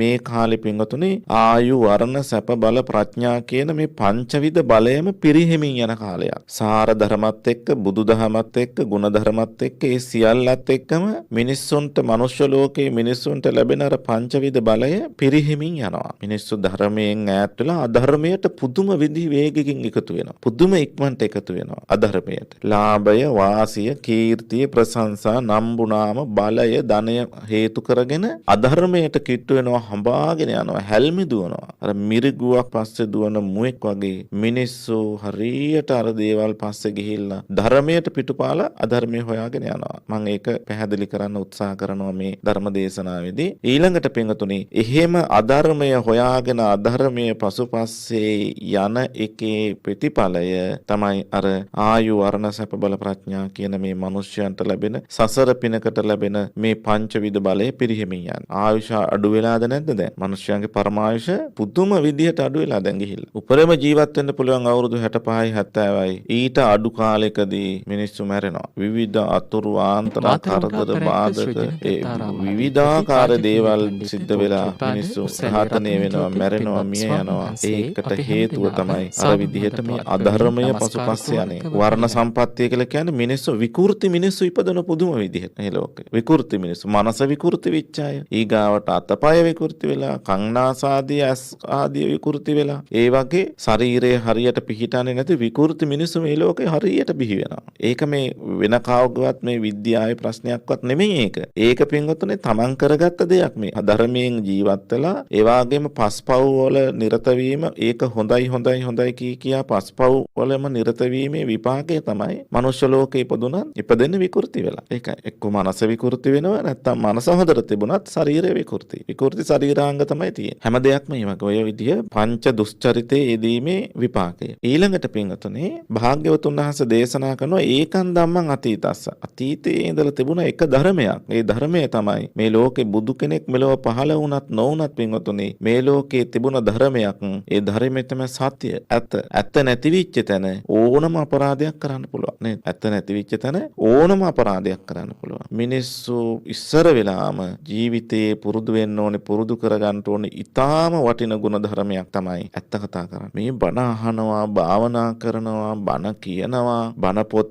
මේ කාලේ පින්වතුනි ආයු වර්ණ සැප බල ප්‍රඥා කියන මේ පංචවිධ බලයම පිරිහෙමින් යන කාලයක්. සාර ධර්මත් එක්ක බුදුදහමත් එක්ක ගුණ ධර්මත් එක්ක ඒ සියල්ලත් එක්කම මිනිස්සුන්ට මනුෂ්‍ය ලෝකයේ මිනිස්සුන්ට ලැබෙන අර පංචවිධ බලය පිරිහෙමින් යනවා. මිනිස්සු ධර්මයෙන් ඈත් වෙලා අධර්මයට පුදුම විදි වේගකින් එකතු වෙනවා. පුදුම ඉක්මනට එකතු වෙනවා අධර්මයට. ලාභය, වාසිය, කීර්තිය, ප්‍රශංසා, නම්බුනාම, බලය, ධනය හේතු කරගෙන අධර්මයට කිට්ටු වෙනවා, හඹාගෙන යනවා, හැල්මි දුවනවා. අර මිරිගුවක් පස්සේ දුවන මුවෙක් වගේ මිනිස්සු හරියට අර දේවල් පස්සේ ගිහිල්ලා ධර්මයට පිටුපාලා අධර්මය හොයාගෙන යනවා. මම ඒක පැහැදිලි කරන්න උත්සාහ කරනවා මේ ධර්ම දේශනාවේදී. ඊළඟට පින්වතුනි, එහෙම අධර්මය හොයාගෙන අධර්මය පසුපස්සේ යන එකේ ප්‍රතිඵලය තමයි අර ආයු වර්ණ සැප බල ප්‍රඥා කියන මේ මිනිස්යන්ට ලැබෙන සසර පිනකට ලැබෙන මේ පංචවිධ බලය පිරිහෙමින් යන. ආයුෂ අඩු වෙලාද නැද්ද දැන්? මිනිස්යන්ගේ පරමායුෂ පුදුම විදිහට අඩු වෙලා දැන් ගිහිල්ලා. උපරිම ජීවත් වෙන්න පුළුවන් අවුරුදු 65යි 70යි. ඊට අඩු කාලයකදී මිනිස්සු මැරෙනවා. විවිධ අතුරු ආන්තර කරදර බාධක විවිධාකාර දේවල් සිද්ධ වෙලා මිනිස්සු ඝාතනය වෙනවා, මැරෙනවා, මිය යනවා. ඒකට හේතුව තමයි අර විදිහට මේ අධර්මය පසුපස්සේ යන්නේ. වර්ණ සම්පත්තිය කියලා කියන්නේ මිනිස්සු විකෘති මිනිස්සු ඉපදෙන පුදුම විදිහට මේ ලෝකේ. විකෘති මිනිස්සු, මනස විකෘති වෙච්ච අය. ඊගාවට අතපය විකෘති වෙලා, කංනාසාදී ඇස් ආදී විකෘති වෙලා, ඒ වගේ ශරීරය හරියට පිහිටන්නේ නැති විකෘති මිනිස්සු මේ ලෝකේ හරියට බිහි වෙනවා. ඒක මේ වෙන කාවකවත් මේ විද්‍යාවේ ප්‍රශ්නයක්වත් නෙමෙයි ඒක. ඒක පින්වතුනේ තමන් කරගත්ත දෙයක්. මේ ධර්මයෙන් ජීවත් වෙලා ඒ වගේම පස්පව් වල නිරත වීම, ඒක හොඳයි කියා පස්පව් වලම නිරත වීමේ විපාකය තමයි මනුෂ්‍ය ලෝකේ ඉපදෙන්න විකෘති වෙලා. ඒකයි එක්ක මනස විකෘති වෙනවා, නැත්නම් මනස හොඳට තිබුණත් ශරීරය විකෘති. විකෘති ශරීරාංග තමයි තියෙන්නේ. හැම දෙයක්ම මේ වගේ ඔය විදිය පංච දුස්චරිතයේ යෙදීමේ විපාකය. ඊළඟට පින්වතුනේ භාග්‍යවතුන් වහන්සේ දේශනා කරනවා ඒකන් ධම්මං අතීතස්ස. අතීතයේ ඉඳලා තිබුණ එක ධර්මයක්. ඒ ධර්මය තමයි මේ ලෝකේ බුදු කෙනෙක් මෙලොව පහළ වුණත් නොවුණත් පින්වතුනේ මේ ලෝකේ තිබුණ ධර්මයක්. ඒ ධර්මය තමයි සත්‍ය. ඇත්ත නැති වෙච්ච තැන ඕනම අපරාධයක් කරන්න පුළුවන් නේද? ඇත්ත නැති වෙච්ච තැන ඕනම අපරාධයක් කරන්න පුළුවන්. මිනිස්සු ඉස්සර වෙලාම ජීවිතේ පුරුදු වෙන්න ඕනේ, පුරුදු කරගන්න ඕනේ ඊටාම වටින ගුණ ධර්මයක් තමයි ඇත්ත කතා කරන්නේ. මේ බණ අහනවා, භාවනා කරනවා, බණ කියනවා, බණ පොත්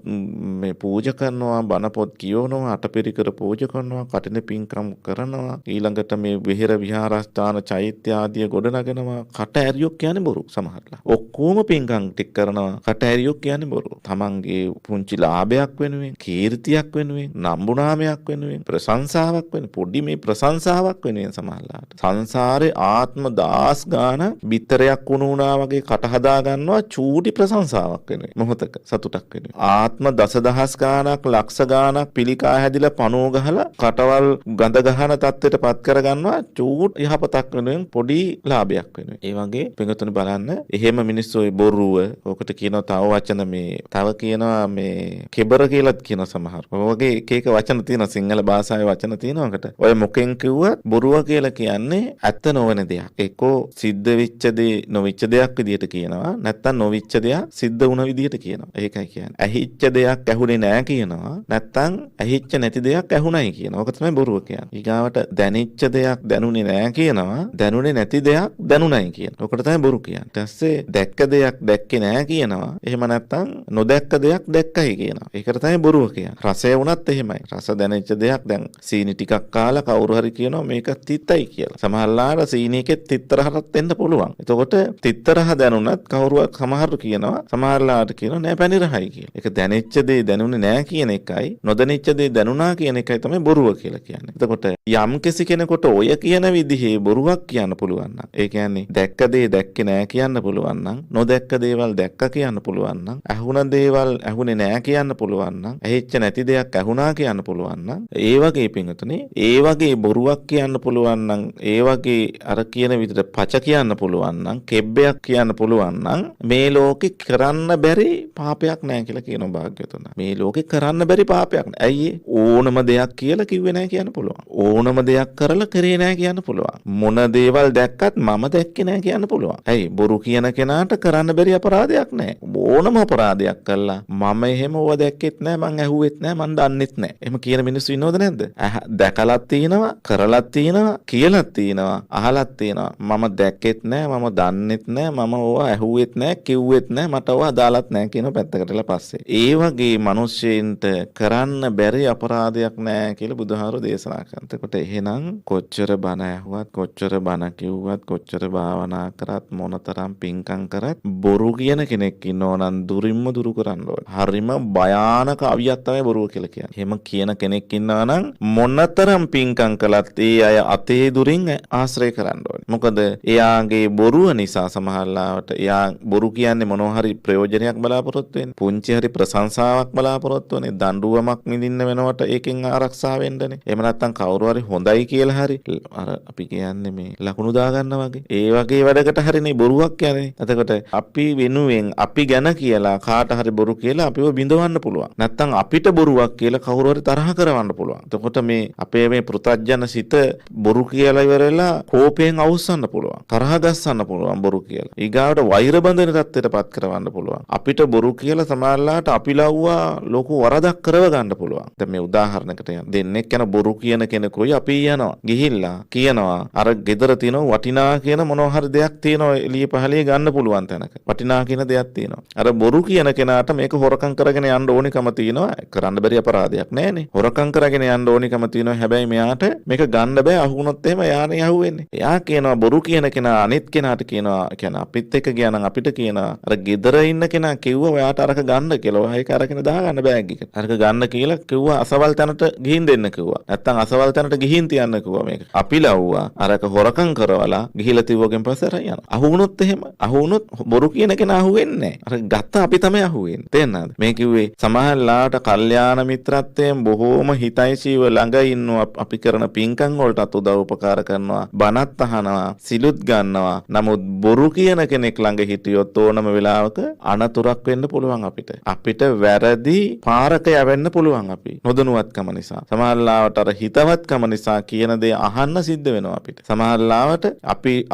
මේ පූජා කරනවා, බණ පොත් කියවනවා, අටපිරිකර පූජා කරනවා, කටින පින්කම් කරනවා, ඊළඟට මේ විහෙර විහාරස්ථාන චෛත්‍ය ආදිය ගොඩනගනවා. කට ඇරියොක් කියන්නේ බොරු සමහරලා. ඔක්කොම පින්කම් ටික කරනවා. කට ඇරියොක් කියන්නේ බොරු. තමන්ගේ පුංචි ලාභයක් වෙනුවෙන්, කීර්තියක් වෙනුවෙන්, නම්බුනාමයක් වෙනුවෙන්, ප්‍රශංසාවක් වෙනුවෙන්, පොඩි මේ ප්‍රශංසාවක් වෙනුවෙන් සමහරලාට සංසාරේ ආත්ම දාස් ගාන බිත්තරයක් වුණා වගේ කට හදා ගන්නවා චූටි ප්‍රශංසාවක් වෙනුවෙන්, මොහොතක සතුටක් වෙනුවෙන්. ආත්ම දසදහස් ගානක්, ලක්ෂ ගානක් පිළිකා හැදිලා පණුව ගහලා කටවල් ගඳ ගහන තත්ත්වයට පත් කර ගන්නවා චූට් යහපතක් වෙනුවෙන්, පොඩි ලාභයක් වෙනුවෙන්. ඒ වගේ පිටුතුනේ බලන්න, එහෙම මිනිස්සු ඔය බොරුව, ඔකට කියනවා තව වචන, මේ තව කියනවා මේ කෙබර කියලාත් කියන සමහර. ඔය වගේ එක එක වචන තියෙනවා, සිංහල භාෂාවේ වචන තියෙනවාකට. ඔය මොකෙන් කිව්වත් බොරුව කියලා කියන්නේ ඇත්ත නොවන දෙයක්. ඒකෝ සිද්ධ වෙච්ච දේ නොවිච්ච දෙයක් විදිහට කියනවා, නැත්තම් නොවිච්ච දෙයක් සිද්ධ වුණ විදිහට කියනවා. ඒකයි කියන්නේ. ඇහිච්ච දෙයක් ඇහුනේ නැහැ කියනවා, නැත්තම් ඇහිච්ච නැති දෙයක් ඇහුණයි කියනවා. ඔක තමයි බොරුව කියන්නේ. ඊගාවට දැනෙච්ච දෙයක් දැනුනේ නැහැ කියනවා, දැනුනේ නැති දෙයක් දැනුණයි කියනවා. ඔකට තමයි බොරු කියන්නේ. ඊට පස්සේ දැක්ක දෙයක් දැක්කේ නැහැ කියනවා. එහෙම නැත්තම් නොදැක්ක දෙයක් දැක්කයි කියනවා. ඒකට තමයි බොරුව කියන්නේ. රසය වුණත් එහෙමයි. රස දැනෙච්ච දෙයක්, දැන් සීනි ටිකක් කාලා කවුරු හරි කියනවා මේක තිත්තයි කියලා. සමහරලාට සීනියකෙත් තිත්තරහක් වෙන්න පුළුවන්. එතකොට තිත්තරහ දැනුණත් කවුරුවක් සමහරු කියනවා, සමහරලාට කියනවා නෑ පැණි රහයි කියලා. ඒක දැනෙච්ච දේ දැනුනේ නෑ කියන එකයි, නොදැනෙච්ච දේ දැනුණා කියන එකයි තමයි බොරුව කියලා කියන්නේ. එතකොට යම් කෙනෙකුට ඔය කියන විදිහේ බොරුවක් කියන්න පුළුවන් නම්, ඒ කියන්නේ දැක්ක දේ දැක්කේ නෑ කියන්න පුළුවන් නම්, නොදැක්ක දේවල් දැක්ක කියන්න පුළුවන් නම්, ඇහුණ දේවල් ඇහුනේ නෑ කියන්න පුළුවන් නම්, ඇහිච්ච නැති දෙයක් ඇහුණා කියන්න පුළුවන් නම්, ඒ වගේ පින්වතුනේ ඒ වගේ බොරුවක් කියන්න පුළුවන් නම්, ඒ වගේ අර කියන විදිහට පච කියන්න පුළුවන් නම්, කෙබ්බයක් කියන්න පුළුවන් නම්, මේ ලෝකේ කරන්න බැරි පාපයක් නෑ කියලා කියනවා භාග්‍යවතුන්. මේ ලෝකේ කරන්න බැරි පාපයක් නෑ. ඇයි? ඕනම දෙයක් කියලා කිව්වේ නෑ කියන්න පුළුවන්. ඕනම දෙයක් කරලා කරේ නෑ කියන්න පුළුවන්. මොන දේවල් දැක්කත් මම දැක්කේ නෑ කියන්න පුළුවන්. ඇයි? බොරු කියන කෙනාට කරන්න බැරි අපරාධයක් නෑ. ඕනම අපරාධයක් කළා මම එහෙම ඕව දැක්කෙත් නෑ, මං ඇහුවෙත් නෑ, මං දන්නෙත් නෑ. එහෙම කියන මිනිස්සු ඉන්නවද නැද්ද? දැකලත් තියෙනවා, කරලත් තියෙනවා, කියලා කියලත් තියෙනවා, අහලත් තියෙනවා. මම දැක්කෙත් නෑ, මම දන්නෙත් නෑ, මම ඕවා ඇහුවෙත් නෑ, කිව්වෙත් නෑ, මට ඕවා අදාළත් නෑ කියන පැත්තකටලා පස්සේ. ඒ වගේ මිනිස්සෙන්ට කරන්න බැරි අපරාධයක් නෑ කියලා බුදුහාරු දේශනා කරනවා. එතකොට එහෙනම් කොච්චර බණ ඇහුවත්, කොච්චර බණ කිව්වත්, කොච්චර භාවනා කරත්, මොනතරම් පිංකම් කරත් බොරු කියන කෙනෙක් ඉන්නෝ නම් දුරින්ම දුරු කරන්න ඕනේ. හරිම භයානක අවියක් තමයි බොරුව කියලා කියන්නේ. එහෙම කියන කෙනෙක් ඉන්නවා නම් මොනතරම් පිංකම් කළත් ඒ අය අතේ දුරින් ආශ්‍රය කරන්න ඕනේ. මොකද එයාගේ බොරුව නිසා සමහරවිට එයා බොරු කියන්නේ මොනවා හරි ප්‍රයෝජනයක් බලාපොරොත්තු වෙන්නේ. පුංචි හරි ප්‍රශංසාවක් බලාපොරොත්තු වෙන්නේ. දඬුවමක් විඳින්න වෙනවට ඒකෙන් ආරක්ෂා වෙන්නනේ. එහෙම නැත්නම් කවුරු හරි හොඳයි කියලා හරි අර අපි කියන්නේ මේ ලකුණු දාගන්න වගේ. ඒ වගේ වැඩකට හරිනේ බොරුවක් කියන්නේ. එතකොට අපි වෙනුවෙන් අපි ගැන කියලා කාට හරි බොරු කියලා අපිව බිඳවන්න පුළුවන්. නැත්නම් අපිට බොරුවක් කියලා කවුරු හරි තරහ කරවන්න පුළුවන්. එතකොට මේ අපේ මේ පෘථජන සිත බොරු කියලා ඉවරලා කෝපයෙන් අවුස්සන්න පුළුවන්. තරහ ගස්සන්න පුළුවන් බොරු කියලා. ඊගාවට වෛර බඳින තත්ත්වයටපත් කරවන්න පුළුවන්. අපිට බොරු කියලා සමහරලාට අපි ලව්වා ලොකු වරදක් කරව ගන්න පුළුවන්. දැන් මේ උදාහරණයකට දෙන්නෙක් යන බොරු කියන කෙනෙකුයි අපි යනවා. ගිහිල්ලා කියනවා අර ගෙදර තියෙන වටිනා කියන මොනවා හරි දෙයක් තියෙනවා එළිය පහළිය ගන්න පුළුවන් තැනක. වටිනා කියන දෙයක් තියෙනවා. අර බොරු කියන කෙනාට මේක හොරකම් කරගෙන යන්න ඕනිකම තියෙනවා. කරන්න බැරි අපරාධයක් නෑනේ. හොරකම් කරගෙන යන්න ඕනිකම තියෙනවා. හැබැයි මෙයාට මේක ගන්න බෑ. අහුනොත් එහෙම යානේ අහුවෙන්නේ. එයා කියනවා බොරු කියන කෙනා අනිත් කෙනාට කියනවා කියන්නේ අපිත් එක්ක ගියා නම් අපිට කියනවා අර ගෙදර ඉන්න කෙනා කිව්වා ඔයාට අරක ගන්න කියලා. ඔයා ඒක අරගෙන දාගන්න බෑග් එකට. අරක ගන්න කියලා කිව්වා අසවල් තැනට ගිහින් දෙන්න කිව්වා. නැත්තම් අසවල් තැනට ගිහින් තියන්න කිව්වා මේක. අපි ලව්වා අරක හොරකම් කරවලා ගිහිලා තිව්වගෙන් පස්සේ අර යනවා. අහුනොත් එහෙම අහුනොත් බොරු කියන කෙනා අහුවෙන්නේ නැහැ. අර ගත්ත අපි තමයි අහුවෙන්නේ. තේරෙනවද? මේ කිව්වේ සමහරලාට කල්යාණ මිත්‍රත්වයෙන් බොහෝම හිතයිසීව ළඟ ඉන්නවා අපි කරන පින්කම් වලටත් උදව් උපකාර කරනවා. බණත් අහනවා, සිලුත් ගන්නවා. නමුත් බොරු කියන කෙනෙක් ළඟ හිටියොත් ඕනම වෙලාවක අනතුරක් වෙන්න පුළුවන් අපිට. අපිට වැරදි පාරක යවෙන්න පුළුවන් අපි. නොදනුවත්කම නිසා. සමහරලාට අර හිතවත්කම නිසා කියන දේ අහන්න සිද්ධ වෙනවා අපිට. සමහරලාට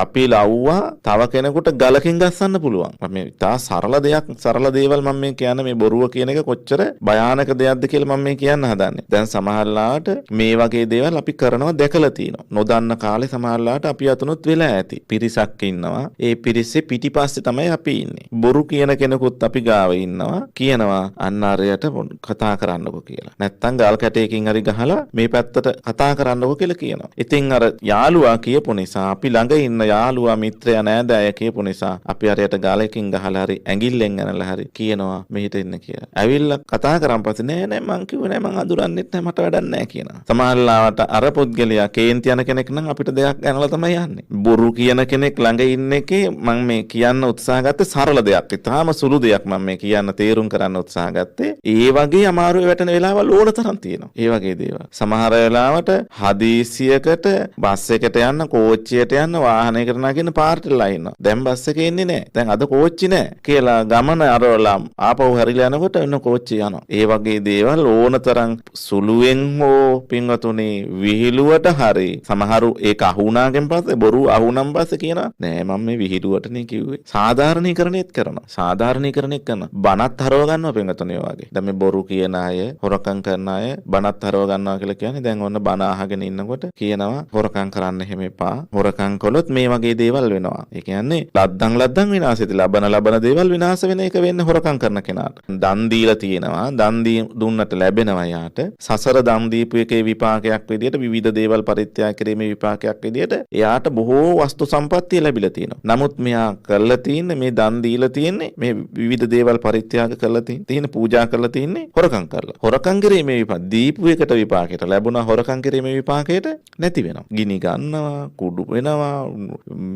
අපි ලව්වා තව කෙනෙකුට ගලකින් ගස්සන්න පුළුවන්. මේ තා සරල දෙයක්, සරල දේවල් මම මේ කියන්නේ මේ බොරුව කියන එක කොච්චර භයානක දෙයක්ද කියලා මම මේ කියන්න හදන්නේ. දැන් සමහරලාට මේ වගේ දේවල් අපි කරනවා දැකලා තියෙනවා. නොදන්න කාලේ සමහරලාට අපි අතනොත් වෙලා ඇති. පිරිසක් ඉන්නවා. ඒ පිරිසේ පිටිපස්සේ තමයි අපි ඉන්නේ. බොරු කියන කෙනෙකුත් අපි ගාව ඉන්නවා. කියනවා අන්න අරයට කතා කරන්නකෝ කියලා. නැත්තම් ගල් කැටයකින් හරි ගහලා මේ පැත්තට කතා කරන්නකෝ කියලා කියනවා. ඉතින් අර යාළුවා කියපු නිසා අපි ළඟ ඉන්න යාළුවා මිත්‍රයා නෑදෑය කියපු නිසා අපි අරයට ගලකින් ගහලා හරි ඇඟිල්ලෙන් ඇනලා හරි කියනවා මෙහෙට එන්න කියලා. ඇවිල්ලා කතා කරන් පස්සේ නෑ මං කිව්වේ නෑ මං අඳුරන්නෙත් නෑ මට වැඩක් නෑ කියනවා. සමහරවිට අර පුද්ගලයා කේන්ති යන කෙනෙක් නම් අපිට දෙයක් ඇනලා තමයි යන්නේ. බොරු කියන කෙනෙක් ළඟ ඉන්න එකේ මම මේ කියන්න උත්සාහ ගත්තේ සරල දෙයක්. ඊටාම සුළු දෙයක් මම මේ කියන්න තේරුම් කරන්න උත්සාහ ගත්තේ. ඒ වගේ අමාරුවේ වැටෙන වෙලාවල් ඕන තරම් තියෙනවා. ඒ වගේ දේවල්. සමහර වෙලාවට හදිසියකට බස් එකට යන්න, කෝච්චියට යන්න, වාහනයකට නගින්න පාරටලා ඉන්නවා. දැන් බස් එකේ ඉන්නේ නැහැ. දැන් අද කෝච්චි නැහැ කියලා ගමන අරවලා ආපහු හැරිලා යනකොට වෙන කෝච්චිය යනවා. ඒ වගේ දේවල් ඕන තරම් සුළුෙන් හෝ පින්වතුනි විහිළුවට හරි සමහරු ඒක අහුණාගෙන් පස්සේ බොරු අහුණන් පස්සේ කියනවා නෑ මම මේ විහිළුවටනේ කිව්වේ. සාධාරණීකරණයත් කරනවා. සාධාරණීකරණයක් කරනවා. බණත් හරව ගන්නවා පින්වතුනි වගේ. දැන් මේ බොරු කියන අය, හොරකම් කරන අය බණත් හරව ගන්නවා කියලා කියන්නේ දැන් ඔන්න බණ අහගෙන ඉන්නකොට කියනවා හොරකම් කරන්න එහෙම එපා. හොරකම් කළොත් මේ වගේ දේවල් වෙනවා. ඒ කියන්නේ ලද්දන් විනාශෙති. ලබන දේවල් විනාශ වෙන එක වෙන්නේ හොරකම් කරන කෙනාට. දන් දීලා තියෙනවා. දන් දුන්නට ලැබෙනවා යාට. සසර දන් දීපු එකේ විපාකයක් විදියට විවිධ දේවල් පරිත්‍යාග කිරීමේ විපාකයක් විදියට එයාට බොහෝ වස්තු සම්පත්තිය ලැබිලා තියෙනවා. නමුත් මෙයා කරලා තියෙන්නේ මේ දන් දීලා තියෙන්නේ මේ විවිධ දේවල් පරිත්‍යාග කරලා තියෙන පූජා කරලා තියෙන්නේ හොරකම් කරලා. හොරකම් කිරීමේ විපාක දීපු එකට විපාකයට ලැබුණා. හොරකම් කිරීමේ විපාකයට නැති වෙනවා. ගිනි ගන්නවා, කුඩු වෙනවා,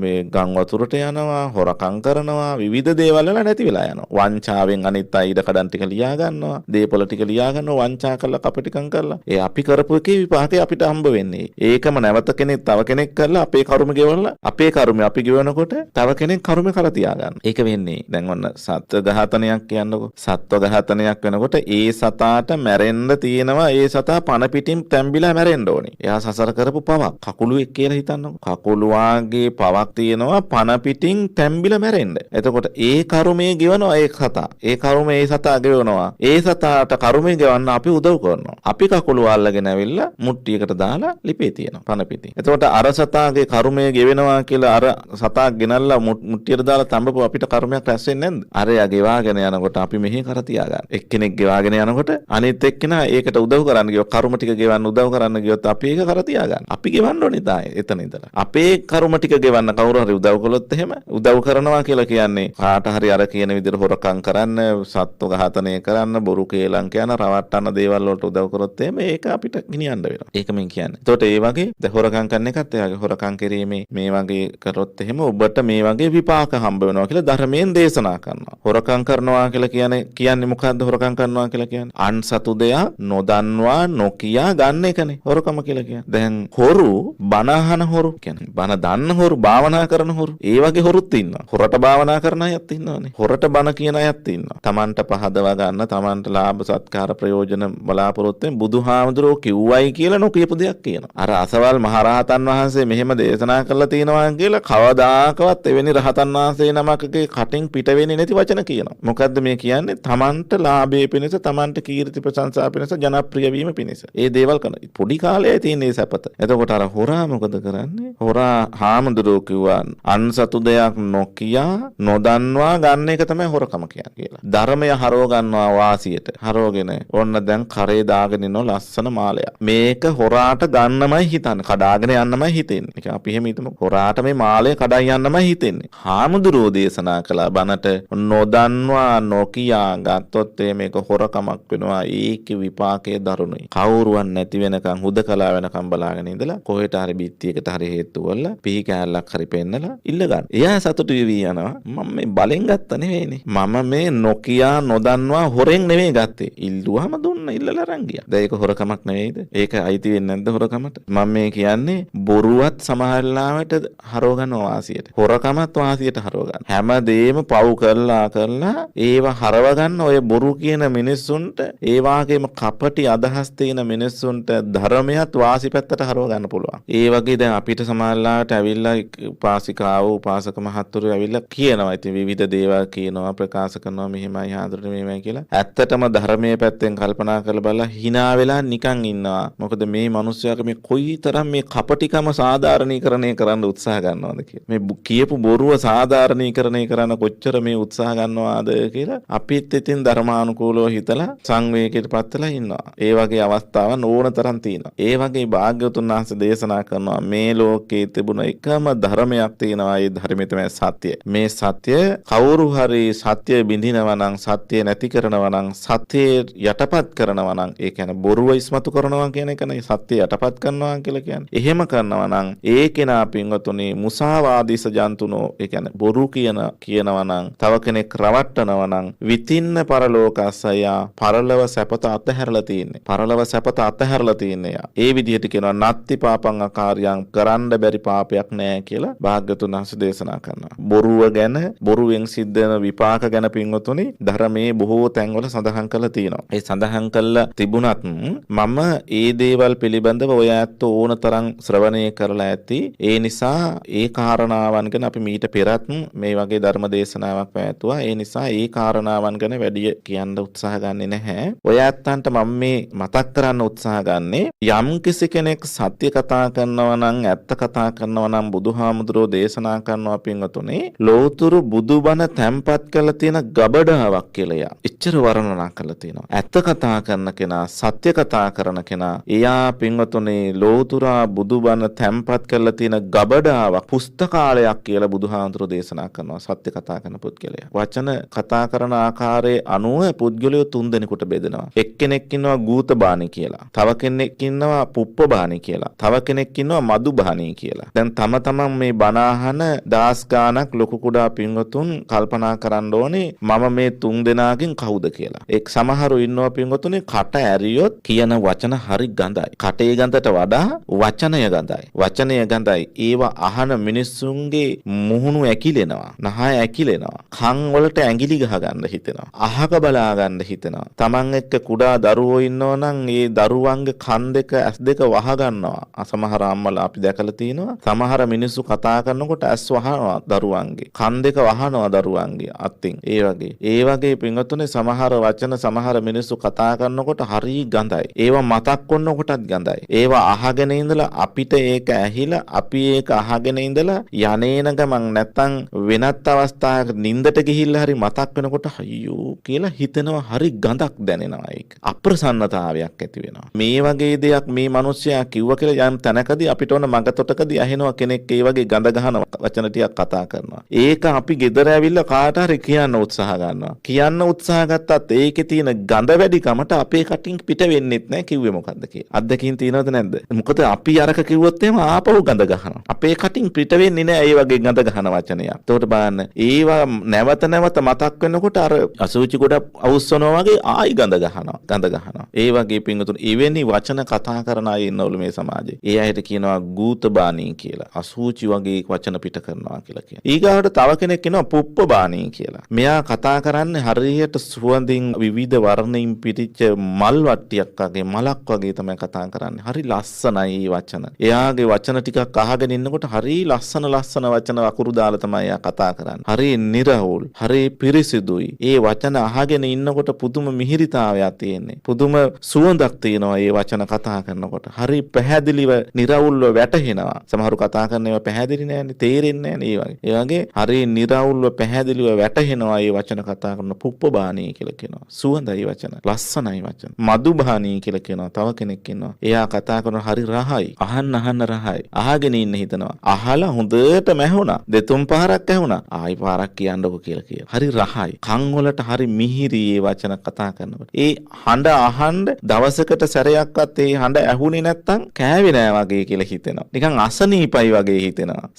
මේ ගම් වතුරට යනවා, හොරකම් කරනවා, විවිධ දේවල් වල නැති වෙලා යනවා. වංචාවෙන් අනිත් අය ඉඩ කඩන් ටික ලියා ගන්නවා, දේපොළ ටික ලියා ගන්නවා, වංචා කරලා කපටිකම් කරලා. ඒ අපි කරපු එකේ විපාකේ අපිට හම්බ වෙන්නේ. ඒකම නැවත කෙනෙක් තව කෙනෙක් කරලා අපේ කර්ම ගෙවලා අපේ කර්ම අපි ගෙවනකොට තව කෙනෙක් කර්ම කරලා තියා ගන්න. ඒක වෙන්නේ. දැන් ඔන්න සත්ව ඝාතනයක් කියන්නකෝ. සත්ව ඝාතනයක් වෙනකොට ඒ සතාට මැරෙන්න තියෙනවා. ඒ සතා පණ පිටින් තැම්බිලා මැරෙන්න ඕනේ. එයා සසර කරපු පවක්. කකුලුවෙක් කියලා හිතන්නකෝ. කකුලුවාගේ පවක් තියෙනවා පණ පිටින් තැම්බිලා මැරෙන්න. එතකොට ඒ කර්මයේ ගෙවනවා ඒ සතා. ඒ කර්මය ඒ සතා ගෙවනවා. ඒ සතාට කර්මය ගෙවන්න අපි උදව් කරනවා. අපි කකුලුව අල්ලගෙන ඇවිල්ලා මුට්ටියකට දාලා ලිපේ තියෙනවා පණ පිටින්. එතකොට අර සතාගේ කර්මය ගෙවෙනවා කියලා අර සතා ගෙනල්ලා මුට්ටියට දාලා තඹපුව අපිට කර්මයක් රැස් වෙන්නේ නැද්ද? අරයා ගෙවාගෙන යනකොට අපි මෙහි කර තියාගන්න. එක්කෙනෙක් ගෙවාගෙන යනකොට අනිත් එක්කෙනා ඒකට උදව් කරන්න ගියොත් කර්ම ටික ගෙවන්න උදව් කරන්න ගියොත් අපි ඒක කර තියාගන්න. අපි ගෙවන්න ඕනේ තායි එතන ඉඳලා. අපේ කර්ම ටික ගෙවන්න කවුරු හරි උදව් කළොත් එහෙම උදව් කරනවා කියලා කියන්නේ කාට හරි අර කියන විදිහට හොරකම් කරන්න, සත්ව ඝාතනය කරන්න, බොරු කේලම් කියන රවට්ටන දේවල් වලට උදව් කරොත් එහෙම ඒක අපිට ගෙනියන්න වෙනවා. ඒක මම කියන්නේ. එතකොට ඒ වගේ ද හොරකම් කරන එකත් එයාගේ හොරකම් කිරීමේ මේ වගේ කරොත් එහෙම ඔබට මේ වගේ විපාක හම්බ වෙනවා කියලා ධර්මයෙන් දේශනා කරනවා. හොරකම් කරනවා කියලා කියන්නේ මොකද්ද හොරකම් කරනවා කියලා කියන්නේ? අන් සතු දෙයක් නොදන්වා නොකියා ගන්න එකනේ හොරකම කියලා කියන්නේ. දැන් හොරු බණ අහන හොරු කියන්නේ බණ දන්න හොරු භාවනා කරන හොරු. ඒ වගේ හොරුත් ඉන්නවා. හොරට භාවනා කරන අයත් ඉන්නවනේ. හොරට බණ කියන අයත් ඉන්නවා. Tamanට පහදවා ගන්න, Tamanට ලාභ සත්කාර ප්‍රයෝජන බලාපොරොත්තු වෙන බුදුහාමුදුරෝ කිව්වයි කියලා නොකියපු දෙයක් කියනවා. අර අසවල් මහරහතන් වහන්සේ මෙහෙම දේශනා කරලා තියෙනවා කියලා කවදාකවත් එවැනි රහතන් වහන්සේ නමකගේ කටින් පිට වෙන්නේ නැති වචන කියනවා. මොකද්ද මේ කියන්නේ? Tamanට ලාභයේ පිණිස, Tamanට කීර්ති ප්‍රශංසා පිණිස, ජනප්‍රිය වීම පිණිස. ඒ දේවල් කරන පොඩි කාලේ තියෙන මේ සැපත. එතකොට අර හොරා මොකද කරන්නේ? හොරා හාමුදුරුවෝ කිව්වා අන් සතු දෙයක් නොකියා නොදන්වා ගන්න එක තමයි හොරකම කියන්නේ කියලා. ධර්මය හරව ගන්නවා වාසියට. හරවගෙන ඔන්න දැන් කරේ දාගෙන ඉන්න ලස්සන මාලයක්. මේක හොරාට ගන්නමයි හිතන්නේ. කඩාගෙන යන්නමයි හිතෙන්නේ. ඒක අපි එහෙම හිතමු. හොරාට මේ මාලය කඩා යන්නමයි හිතෙන්නේ. හාමුදුරුවෝ දේශනා කළා බණට නොදන්වා නොකියා ගත්තොත් මේක හොරකමක් වෙනවා. ඒකේ විපාකයේ දරුණුයි. කවුරුවන් නැති වෙනකන් හුදකලා වෙනකන් බලාගෙන ඉඳලා කොහෙට හරි බිත්තියකට හරි හේතු වල පිහි කෑල්ලක් හරි පෙන්නලා ඉල්ල ගන්න. එයා සතුටු වෙවි යනවා. මම මේ බලෙන් ගත්ත නෙවෙයිනේ. මම මේ නොකියා නොදන්වා හොරෙන් නෙවෙයි ගත්තේ. ඉල්ලුවාම දුන්න ඉල්ලලා අරන් ගියා. දැන් ඒක හොරකමක් නෙවෙයිද? ඒක අයිති වෙන්නේ නැද්ද හොරකමට? මම මේ කියන්නේ බොරුවත් සමහරලාවට හරව ගන්නවා වාසියට. හොරකමත් වාසියට හරව ගන්න. හැමදේම පව් කරලා ඒව හරව ගන්න ඔය බොරු කියන මිනිස්සුන්ට ඒ වාගේම කපටි අදහස් තියෙන මිනිස්සුන්ට ධර්මයක් වාසි පැත්තට හරව ගන්න පුළුවන්. ඒ වගේ දැන් අපිට සමහරලාවට ඇවිල්ලා උපාසිකාව උපාසක මහත්තුරු ඇවිල්ලා කියනවා. ඉතින් විවිධ දේවල් කියනවා ප්‍රකාශ කරනවා මෙහෙමයි හාඳුනන මෙහෙමයි කියලා. ඇත්තටම ධර්මයේ පැත්තෙන් කල්පනා කරලා බලලා hina වෙලා නිකන් ඉන්නවා. මොකද මේ මිනිස්සයාට මේ කොයිතරම් මේ කපටිකම සාධාරණීකරණය කරන්න උත්සාහ ගන්නවද කියලා. මේ කියපු බොරුව සාධාරණීකරණය කරන්න කොච්චර මේ උත්සාහ ගන්නවාද කියලා අපිත් ඉතින් ධර්මානුකූලව හිතලා සංවේගයකටපත් වෙලා ඉන්නවා. ඒ වගේ අවස්ථාවන් ඕන තරම් තියෙනවා. ඒ වගේ භාග්‍යවතුන් වහන්සේ දේශනා කරනවා මේ ලෝකේ තිබුණ එකම ධර්මයක් තියෙනවා. ඒ ධර්මය තමයි සත්‍යය. මේ සත්‍ය කවුරු හරි සත්‍ය බිඳිනවා නම්, සත්‍ය නැති කරනවා නම්, සත්‍ය යටපත් කරනවා නම්, ඒ කියන්නේ බොරුව ඉස්මතු කරනවා කියන එකනේ සත්‍ය යටපත් කරනවා කියලා කියන්නේ. එහෙම කරනවා නම් ඒ කෙනා පින්වතුනි මුසාවාදීස ජන්තුනෝ, ඒ කියන්නේ බොරු කියනවා නම්, තව කෙනෙක් රවට්ටනවා නම් විතින්න පරලෝකස්සය පරලව සැපත අතහැරලා තියෙන්නේ. පරලව සැපත අතහැරලා තියෙන්නේ. ඒ විදිහට කියනවා නත්ති පාපං අකාරියං, කරන්න බැරි පාපයක් නෑ කියලා භාග්‍යතුන් වහන්සේ දේශනා කරනවා. බොරුව ගැන, බොරුවෙන් සිද්ධ වෙන විපාක ගැන පින්වතුනි ධර්මයේ බොහෝ තැන්වල සඳහන් කරලා තියෙනවා. ඒ සඳහන් කළා තිබුණත් මම ඒ දේවල් පිළිබඳව ඔය ඇත්තෝ ඕන තරම් ශ්‍රවණය කරලා ඇති. ඒ නිසා ඒ කාරණාවන් ගැන අපි මීට පෙරත් මේ වගේ ධර්ම දේශනාවක් පැවැත්වුවා. ඒ නිසා ඒ කාරණාවන් ගැන වැඩි කියන්න උත්සාහ ගන්නෙ නැහැ. ඔය ඇත්තන්ට මම මේ මතක් කරන්න උත්සාහ ගන්නේ යම් කිසි කෙනෙක් සත්‍ය කතා කරනවා නම්, ඇත්ත කතා කරනවා නම් බුදුහාමුදුරෝ දේශනා කරනවා පින්වතුනි ලෝතුරු බුදුබණ තැම්පත් කරලා තියෙන ගබඩාවක් කියලා. එච්චර වර්ණනා කරලා තියෙනවා. ඇත්ත කතා කරන කෙනා, සත්‍ය කතා කරන කෙනා, එයා පින්වතුනි ලෝතුරා බුදුබණ තැම්පත් කරලා තියෙන ගබඩාවක්, පුස්තකාලයක් කියලා බුදුහාමුදුරෝ දේශනා කරනවා. සත්‍ය කතා කරන පුද්ගලයා වචන කතා කරන ආකාරයේ අනුව පුද්ගලයෝ තුන් දෙනෙකුට බෙදෙනවා. එක්කෙනෙක් ඉන්නවා ගූතබාණි කියලා. තව කෙනෙක් ඉන්නවා පුප්පබාණි කියලා. තව කෙනෙක් ඉන්නවා මදුබාණි කියලා. දැන් තමන් මේ බණ අහන දාස් ගානක් ලොකු කුඩා පින්වතුන් කල්පනා කරන්න ඕනේ මම මේ තුන් දෙනාගෙන් කවුද කියලා. එක් සමහරු ඉන්නවා පින්වතුනේ කට ඇරියොත් කියන වචන හරි ගඳයි. කටේ ගඳට වඩා වචනය ගඳයි. වචනය ගඳයි. ඒවා අහන මිනිස්සුන්ගේ මුහුණු ඇකිලෙනවා. නහය ඇකිලෙනවා. කන් වලට ඇඟිලි ගහ ගන්න හිතෙනවා. අහක බලා ගන්න හිතෙනවා. තමන් එක්ක කුඩා දරුවෝ ඉන්නෝ නම් ඒ දරුවන්ගේ කන් දෙක ඇස් දෙක වහ ගන්නවා. සමහර අම්මලා අපි දැකලා තියෙනවා. සමහර මිනිස්සු කතා කරනකොට ඇස් වහනවා දරුවන්ගේ. කන් දෙක වහනවා දරුවන්ගේ අතින්. ඒ වගේ පින්වතුනේ සමහර වචන සමහර මිනිස්සු කතා කරනකොට හරි ගඳයි. ඒවා මතක් කරනකොටත් ගඳයි. ඒවා අහගෙන ඉඳලා අපිට ඒක ඇහිලා අපි ඒක අහගෙන ඉඳලා යන්නේන ගමන් නැත්තම් වෙනත් අවස්ථාවක නිින්දට ගිහිල්ලා හරි මතක් වෙනකොට අයියෝ කියලා හිතෙනවා හරි ගඳක් දැනෙනවා ඒක. අප්‍රසන්නතාවයක් ඇති වෙනවා. මේ වගේ දෙයක් මේ මිනිස්සයා කිව්ව කියලා යම් තැනකදී අපිට ඕන මගතොටකදී ඇහෙනවා කෙනෙක් ඒ වගේ ගඳ ගහන වචන ටිකක් කතා කරනවා. ඒක අපි ගෙදර ඇවිල්ලා කාට හරි කියන්න උත්සාහ ගන්නවා. කියන්න උත්සාහ ගත්තත් ඒකේ තියෙන ගඳ වැඩිකමට අපේ කටින් පිට වෙන්නෙත් නැහැ කිව්වේ මොකද්ද කියලා. අත්දැකීම් තියෙනවද නැද්ද? මොකද අපි අරක කිව්වොත් එහෙම ආපහු ගඳ ගහනවා. අපේ කටින් පිට වෙන්නේ නැහැ ඒ වගේ ගඳ ගහන වචනයක්. එතකොට බලන්න ඒවා නැවත නැවත මතක් වෙනකොට අර අසුචි ගොඩක් අවුස්සනවා වගේ ආයි ගඳ ගහනවා. ඒ වගේ පින්වතුනි එවැනි වචන කතා කරන අය ඉන්නවලු මේ සමාජයේ. ඒ අයට කියනවා ගූතබාණී කියලා. අසුචි වගේ වචන පිට කරනවා කියලා කියනවා. ඊගාවට තව කෙනෙක් කියනවා පුප්පබාණී කියලා. මෙයා කතා කරන්නේ හරියට සුවඳින් විවිධ වර්ණයින් පිටිච්ච මල් වට්ටියක් වගේ මලක් වගේ තමයි කතා කරන්නේ. හරි ලස්සනයි මේ වචන. එයාගේ වචන ටිකක් අහගෙන ඉන්නකොට හරි ලස්සන වචන වකුරු දාලා තමයි එයා කතා කරන්නේ. හරි නිර්වෝල්, හරි පිරිසිදුයි. ඒ වචන අහගෙන ඉන්නකොට පුදුම මිහිරිතාවයක් තියෙන්නේ. පුදුම සුවඳක් තියෙනවා මේ වචන කතා කරනකොට. හරි පැහැදිලිව නිර්වෝල්ව වැටහෙනවා. සමහරු කතා කරන ඒවා පැහැදිලි නෑනේ, තේරෙන්නේ නෑනේ ඒ වගේ. හරි නිර්වෝල්ව පැහැදිලිව වැටහෙනවා මේ වචන කතා කරන පුප්පබාණී කියලා කියනවා. සුවඳයි වචන, ලස්සනයි වචන. මදුබාණී කියලා කියනවා. තව කෙනෙක් ඉන්නවා. එයා කතා කරන හරි රහයි. අහන්න රහයි. අහගෙන ඉන්න හිතනවා. අහලා හොඳට මැහුණා. දෙතුන් පාරක් ඇහුණා. ආයි පාරක් කියන්නකො කියලා කියනවා. හරි රහයි. කන් වලට හරි මිහිරි මේ වචන කතා කරනකොට. ඒ හඬ අහන්න දවසකට සැරයක්වත් ඒ හඬ ඇහුනේ නැත්තම් කෑවේ නෑ වගේ කියලා හිතෙනවා. නිකන් අසනීපයි වගේ හිතෙනවා.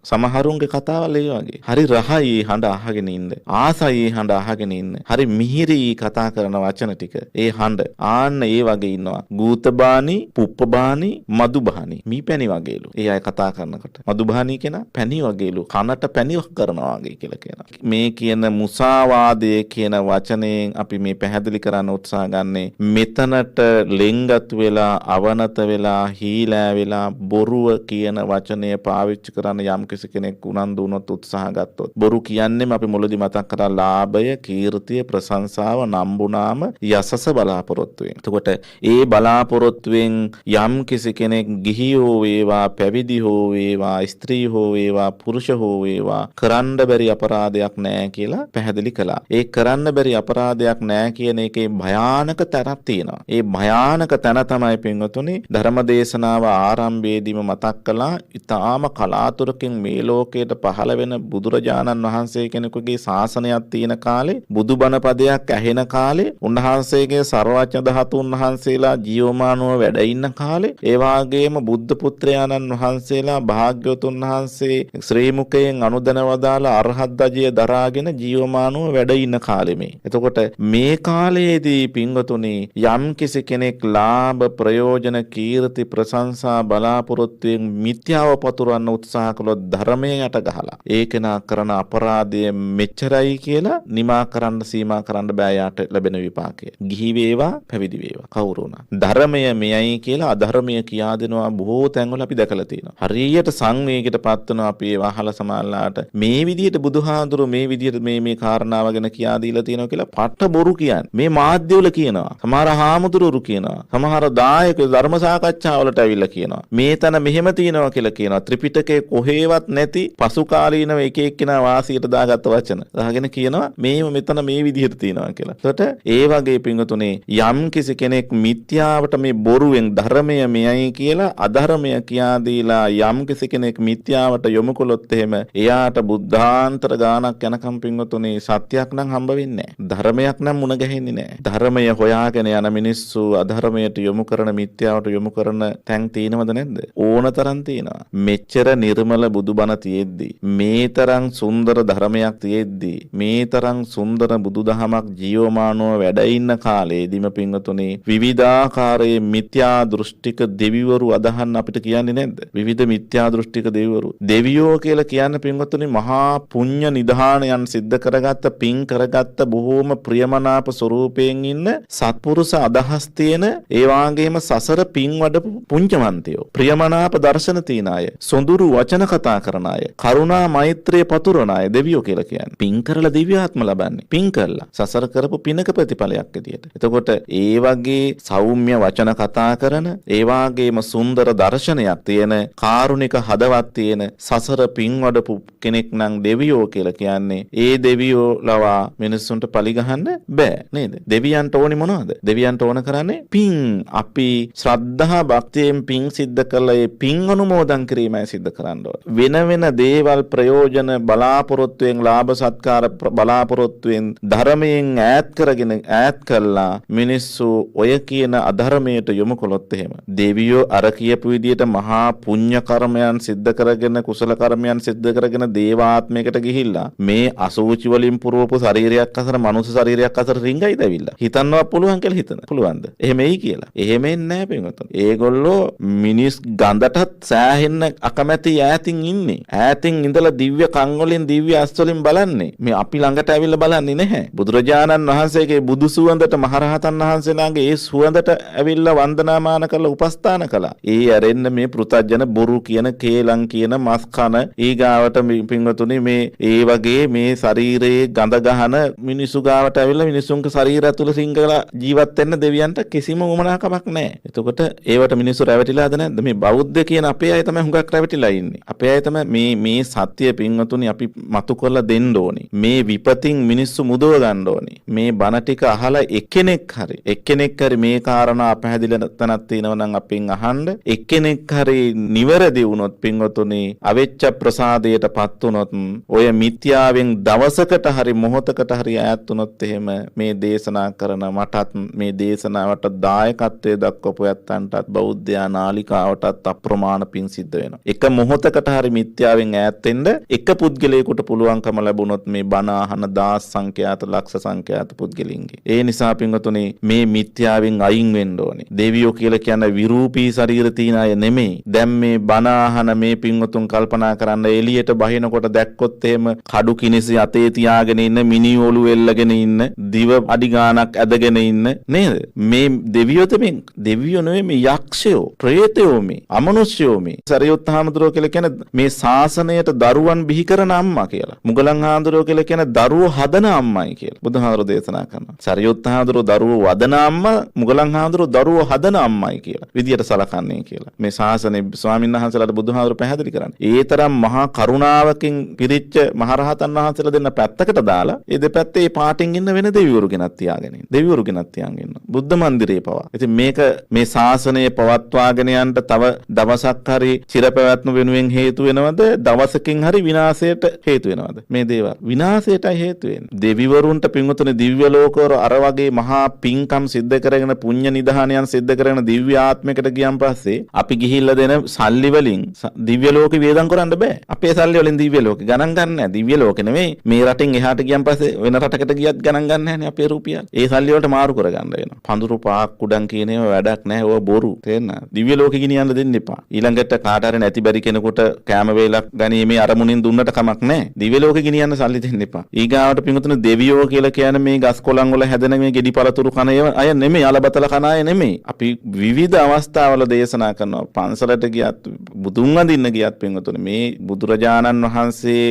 සමහරුන්ගේ කතාවල් ඒ වගේ. හරි රහයි හඬ අහගෙන ඉන්න. ආසයි හඬ අහගෙන ඉන්න. හරි මිහිරි කතා කරන වචන ටික. ඒ හඬ ආන්න ඒ වගේ ඉන්නවා. ගූතබාණී, පුප්පබාණී, මදුබාණී. මීපැණි වගේලු. ඒ අය කතා කරනකොට. මදුබාණී කියන පැණි වගේලු. කනට පැණි කරනවා වගේ කියලා කියනවා. මේ කියන මුසාවාදය කියන වචනයෙන් අපි මේ පැහැදිලි කරන්න උත්සාහ ගන්නේ මෙතනට ලෙන්ගත් වෙලා අවනත වෙලා හීලෑ වෙලා බොරුව කියන වචනය පාවිච්චි කරන්න යම් කෙනෙක් උනන්දු වුණොත් උත්සාහ ගත්තොත් බොරු කියන්නේම අපි මුලදී මතක් කරා ලාභය, කීර්තිය, ප්‍රශංසාව, නම්බුනාම, යසස බලාපොරොත්තුවෙන්. එතකොට ඒ බලාපොරොත්තුවෙන් යම් කෙනෙක් ගිහියෝ වේවා, පැවිදි හෝ වේවා, ස්ත්‍රී හෝ වේවා, පුරුෂ හෝ වේවා කරන්න බැරි අපරාධයක් නැහැ කියලා පැහැදිලි කළා. ඒ කරන්න බැරි අපරාධයක් නැහැ කියන එකේ භයානක තැනක් තියෙනවා. ඒ භයානක තැන තමයි පින්වතුනි ධර්මදේශනාව ආරම්භයේදීම මතක් කළා. ඊටාම කලාතුරකින් මේ ලෝකයට පහළ වෙන බුදුරජාණන් වහන්සේ කෙනෙකුගේ ශාසනයක් තියෙන කාලේ, බුදුබණ පදයක් ඇහෙන කාලේ, උන්වහන්සේගේ සර්වඥ ධාතුන් වහන්සේලා ජීවමානව වැඩ ඉන්න කාලේ, ඒ වාගේම බුද්ධ පුත්‍රයාණන් වහන්සේලා භාග්‍යවතුන් වහන්සේ ශ්‍රී මුඛයෙන් අනුදැන වදාලා අරහත් ධජය දරාගෙන ජීවමානව වැඩ ඉන්න කාලෙ මේ. එතකොට මේ කාලයේදී පින්වතුනි යම් කෙනෙක් ලාභ, ප්‍රයෝජන, කීර්ති, ප්‍රශංසා බලාපොරොත්තුෙන් මිත්‍යාව පතුරවන්න උත්සාහ කළොත් ධර්මයෙන් යට ගහලා ඒකේනා කරන අපරාධය මෙච්චරයි කියලා නිමා කරන්න සීමා කරන්න බෑ යාට ලැබෙන විපාකය. ගිහි වේවා, පැවිදි වේවා කවුරු වුණා. ධර්මය මෙයයි කියලා අධර්මය කියා දෙනවා බොහෝ තැන්වල අපි දැකලා තියෙනවා. හරියට සංවේගයට පත් වෙනවා අපි ඒවා අහලා සමාල්ලාට මේ විදිහට බුදුහාඳුරු මේ විදිහට මේ කාරණාව ගැන කියා දීලා තියෙනවා කියලා පට්ට බොරු කියන්නේ. මේ මාධ්‍යවල කියනවා. සමහර හාමුදුරුවරු කියනවා. සමහර දායක ධර්ම සාකච්ඡාවලට ඇවිල්ලා කියනවා. මේ තන මෙහෙම තියෙනවා කියලා කියනවා. ත්‍රිපිටකයේ කොහෙවත් නැති පසු කාලීනව එක එක්කෙනා වාසියට දාගත්ත වචන. දාගෙන කියනවා මෙතන මේ විදිහට තියෙනවා කියලා. එතකොට ඒ වගේ පින්වතුනේ යම් කෙනෙක් මිත්‍යාවට මේ බොරුවෙන් ධර්මය මෙයයි කියලා අධර්මය කියා දීලා යම් කෙනෙක් මිත්‍යාවට යොමු කළොත් එහෙම එයාට බුද්ධාන්තර ගානක් යනකම් පින්වතුනේ සත්‍යයක් නම් හම්බ වෙන්නේ නැහැ. ධර්මයක් නම් මුණ ගැහෙන්නේ නැහැ. ධර්මය හොයාගෙන යන මිනිස්සු අධර්මයට යොමු කරන මිත්‍යාවට යොමු කරන තැන් තියෙනවද නැද්ද? ඕනතරම් තියෙනවා. මෙච්චර නිර්මල බුදුබණ තියෙද්දි, මේ තරම් සුන්දර ධර්මයක් තියෙද්දි, මේ තරම් සුන්දර බුදුදහමක් ජීවමානව වැඩ ඉන්න කාලේදීම පින්වතුනේ විවිධාකාරයේ මිත්‍යා දෘෂ්ටික දෙවිවරු අදහන්න අපිට කියන්නේ නැද්ද? විවිධ මිත්‍යා දෘෂ්ටික දෙවිවරු. දෙවියෝ කියලා කියන්නේ පින්වතුනි මහා පුණ්‍ය නිධානයන් සිද්ධ කරගත්ත, පින් කරගත්ත බොහෝම ප්‍රියමනාප ස්වරූපයෙන් ඉන්න සත්පුරුෂ අදහස් තියෙන ඒ වාගේම සසර පින් වඩපු පුණ්‍යවන්තයෝ. ප්‍රියමනාප දර්ශන තියන අය, සොඳුරු වචන කතා කරන අය, කරුණා මෛත්‍රිය පතුරන අය දෙවියෝ කියලා කියන්නේ. පින් කරලා දිව්‍යාත්ම ලබන්නේ. පින් කරලා සසර කරපු පිනක ප්‍රතිඵලයක් විදියට. එතකොට ඒ වගේ සෞම්‍ය වචන කතා කරන, ඒ වාගේම වගේම සුන්දර දර්ශනයක් තියෙන කාරුණික හදවත් තියෙන සසර පින් වඩපු කෙනෙක් නම් දෙවියෝ කියලා කියන්නේ. ඒ දෙවියෝ ලවා මිනිස්සුන්ට පලි ගහන්න බෑ නේද? දෙවියන්ට ඕනි මොනවද? දෙවියන්ට ඕන කරන්නේ පින්. අපි ශ්‍රද්ධා භක්තියෙන් පින් සිද්ධ කළා. ඒ පින් අනුමෝදන් කිරීමයි සිද්ධ කරන්න ඕන. වෙන වෙන දේවල් ප්‍රයෝජන බලාපොරොත්තුෙන් ලාභ සත්කාර බලාපොරොත්තුෙන් ධර්මයෙන් ඈත් කරගෙන ඈත් කළා මිනිස්සු ඔය කියන අධර්මයට යොමු කළොත් එහෙම දෙවියෝ අර කියපු විදියට මහා පුණ්‍ය කර්මයන් සිද්ධ කරගෙන කුසල කර්මයන් සිද්ධ කරගෙන දේවාත්මයකට ගිහිල්ලා මේ අසුචි වලින් පුරවපු ශරීරයක් අතර මනුස්ස ශරීරයක් අතර රිංගයිද ඇවිල්ලා හිතන්නවත් පුළුවන් කියලා හිතන පුළුවන්ද? එහෙම එයි කියලා. එහෙම එන්නේ නැහැ පින්වතුනි. ඒගොල්ලෝ මිනිස් ගඳටත් සෑහෙන්න අකමැති ඈතින් ඉන්නේ. ඈතින් ඉඳලා දිව්‍ය කන් වලින් දිව්‍ය ඇස් වලින් බලන්නේ. මේ අපි ළඟට ඇවිල්ලා බලන්නේ නැහැ. බුදුරජාණන් වහන්සේගේ බුදු සුවඳට මහරහතන් වහන්සේලාගේ ඒ සුවඳට ඇවිල්ලා වන්දනාමාන කරලා උපස්ථාන කළා. ඒ ඇරෙන්න මේ පෘථජන බොරු කියන කේලම් කියන මස් කන ඊගාවට පින්වතුනි මේ ඒ වගේ මේ ශරීරයේ ගඳ ගහන මිනිසු ගාවට ඇවිල්ලා මිනිසුන්ගේ ශරීරය තුල සිංගලා ජීවත් වෙන්න දෙවියන්ට කිසිම උවමනාකමක් නැහැ. එතකොට ඒවට මිනිස්සු රැවටිලාද නැද්ද? මේ බෞද්ධ කියන අපේ අය තමයි හුඟක් රැවටිලා ඉන්නේ. අපේ අය තමයි මේ සත්‍ය පින්වතුනි අපි මතු කරලා දෙන්න ඕනේ. මේ විපතින් මිනිස්සු මුදව ගන්න ඕනේ. මේ බණ ටික අහලා එක්කෙනෙක් හරි මේ කාරණා අපහැදිලි තැනක් තියෙනවා නම් අපෙන් අහන්න. එක්කෙනෙක් හරි නිවැරදි වුණොත් පින්වතුනි අවෙච්ච ප්‍රසාදයටපත් වුණොත් ඔය මිත්‍යාවෙන් දවසකට හරි මොහොතකට හරි ඈත් වුණොත් එහෙම මේ දේශනා කරන මටත් මේ දේශනාවට දායකත්වයේ දක්වපු ඇත්තන්ටත් බෞද්ධයා නාලිකාවටත් අප්‍රමාණ පින් සිද්ධ වෙනවා. එක මොහොතකට හරි මිත්‍යාවෙන් ඈත් වෙන්න එක පුද්ගලයෙකුට පුළුවන්කම ලැබුණොත් මේ බණ අහන දහස් සංඛ්‍යාත ලක්ෂ සංඛ්‍යාත පුද්ගලින්ගේ. ඒ නිසා පින්වතුනි මේ මිත්‍යාවෙන් අයින් වෙන්න ඕනේ. දෙවියෝ කියලා කියන්නේ විරූපී ශරීර තියන අය නෙමෙයි. දැන් මේ බණ අහන මේ පින්වතුන් කල්පනා කරන්න එළියට බහිනකොට දැක්කොත් එහෙම කඩු කිනිසි අතේ තියාගෙන ඉන්න මිනි ඔලු එල්ලගෙන ඉන්න දිව අඩි ගානක් ඇදගෙන ඉන්න නේද? මේ දෙවියෝ තමයි දෙවියෝ නෙමෙයි මේ යක්ෂයෝ ප්‍රේතයෝ මේ අමනුෂ්‍යයෝ මේ. සරියුත් හාමුදුරුවෝ කියලා කියන්නේ මේ ශාසනයට දරුවන් බිහි කරන අම්මා කියලා. මුගලන් හාමුදුරුවෝ කියලා කියන්නේ දරුවෝ හදන අම්මයි කියලා. බුදුහාමුදුරුවෝ දේශනා කරනවා. සරියුත් හාමුදුරුවෝ දරුවෝ වදන අම්මා මුගලන් හාමුදුරුවෝ දරුවෝ හදන අම්මයි කියලා විදියට සලකන්නේ කියලා. මේ ශාසනයේ ස්වාමීන් වහන්සේලාට බුදුහාමුදුරුවෝ පැහැදිලි කරන්නේ. ඒ තරම් මහා කරුණාවකින් පිරිච්ච මහරහතන් වහන්සේලා දෙන්න පැත්තකට දාලා ඒ දෙපැත්තේ පාටින් ඉන්න වෙන දෙවිවරු ගෙනත් තියාගෙන ඉන්න. දෙවිවරු ගෙනත් තියාගෙන ඉන්න. බුද්ධ මන්දිරේ පවා. ඉතින් මේක මේ ශාසනය පවත්වාගෙන යන්න තව දවසක් හරි චිරපැවැත්ම වෙනුවෙන් හේතු වෙනවද? දවසකින් හරි විනාශයට හේතු වෙනවද? මේ දේවල් විනාශයටයි හේතු වෙන්නේ. දෙවිවරුන්ට පින්වතුනි දිව්‍ය ලෝකවල අර වගේ මහා පින්කම් සිද්ධ කරගෙන පුණ්‍ය නිධානයන් සිද්ධ කරගෙන දිව්‍ය ආත්මයකට ගියන් පස්සේ අපි ගිහිල්ලා දෙන සල්ලි වලින් දිව්‍ය ලෝකෙ වේදම් කරන්න බෑ. අපේ සල්ලි වලින් දිව්‍ය ලෝකෙ ගණන් ගන්න නැහැ. දිව්‍ය ලෝකෙ නෙමෙයි. මේ රටින් එහාට ගියන් පස්සේ වෙන රටකට ගියත් ගණන් ගන්න නැහැනේ අපේ රුපියල්. ඒ සල්ලි වලට මාරු කරගන්න වෙනවා. පඳුරු පාක් කුඩන් කියන ඒවා වැඩක් නැහැ. ඕවා බොරු. තේරෙනවද? දිව්‍ය ලෝකෙ ගෙනියන්න දෙන්න එපා. ඊළඟට කාට හරි නැති බැරි කෙනෙකුට කැම වේලක් ගනීමේ අරමුණින් දුන්නට කමක් නැහැ. දිව්‍ය ලෝකෙ ගෙනියන්න සල්ලි දෙන්න එපා. ඊගාවට පින්වතුනි දෙවියෝ කියලා කියන්නේ මේ ගස් කොළන් වල හැදෙන මේ ගෙඩි පළතුරු කන අය නෙමෙයි. අලබතල කන අය නෙමෙයි. අපි විවිධ අවස්ථාවල දේශනා කරනවා. පන්සලට ගියත් බුදුන් වඳින්න ගියත් පින්වතුනි මේ බුදුරජාණන් වහන්සේ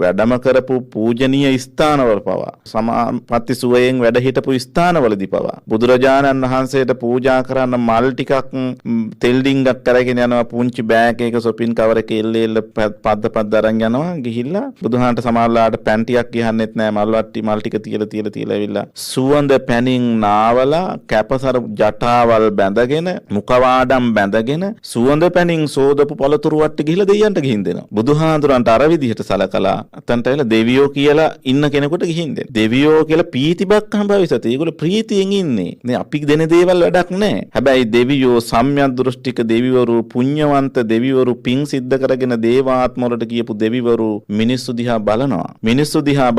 වැඩම කරපු පූජනීය ස්ථානවල පවා සමාපatti සුවයෙන් වැඩ හිටපු ස්ථානවලදී පවා බුදුරජාණන් වහන්සේට පූජා කරන්න මල් ටිකක් තෙල් ඩිංගක් අරගෙන යනවා. පුංචි බෑග් එකක සොපින් කවර එක එල්ල පද්ද අරන් යනවා. ගිහිල්ලා බුදුහාන්ට සමාල්ලාට පැන් ටිකක් ගහන්නෙත් නෑ. මල් ටික තියලා ඇවිල්ලා සුවඳ පැනින් නාවලා කැපසර ජටාවල් බැඳගෙන මුඛවාඩම් බැඳගෙන සුවඳ පැනින් සෝදපු පළතුරු වට්ටි ගිහිල්ලා දෙයියන්ට ගිහින් දෙනවා. බුදුහාඳුරන්ට අර විදිහට සලකලා අතන්ට ඇවිල්ලා දෙවියෝ කියලා ඉන්න කෙනෙකුට ගිහින් දෙන්න. දෙවියෝ කියලා පීතිබක් හම්බවිසත. ඒගොල්ලෝ ප්‍රීතියෙන් ඉන්නේ. නේ අපි දෙන දේවල් වැඩක් නෑ. හැබැයි දෙවියෝ සම්‍යක් දෘෂ්ටික දෙවිවරු පුණ්‍යවන්ත දෙවිවරු පිං සිද්ධ කරගෙන දේවාත්ම වලට කියපු දෙවිවරු මිනිස්සු දිහා බලනවා. මිනිස්සු දිහා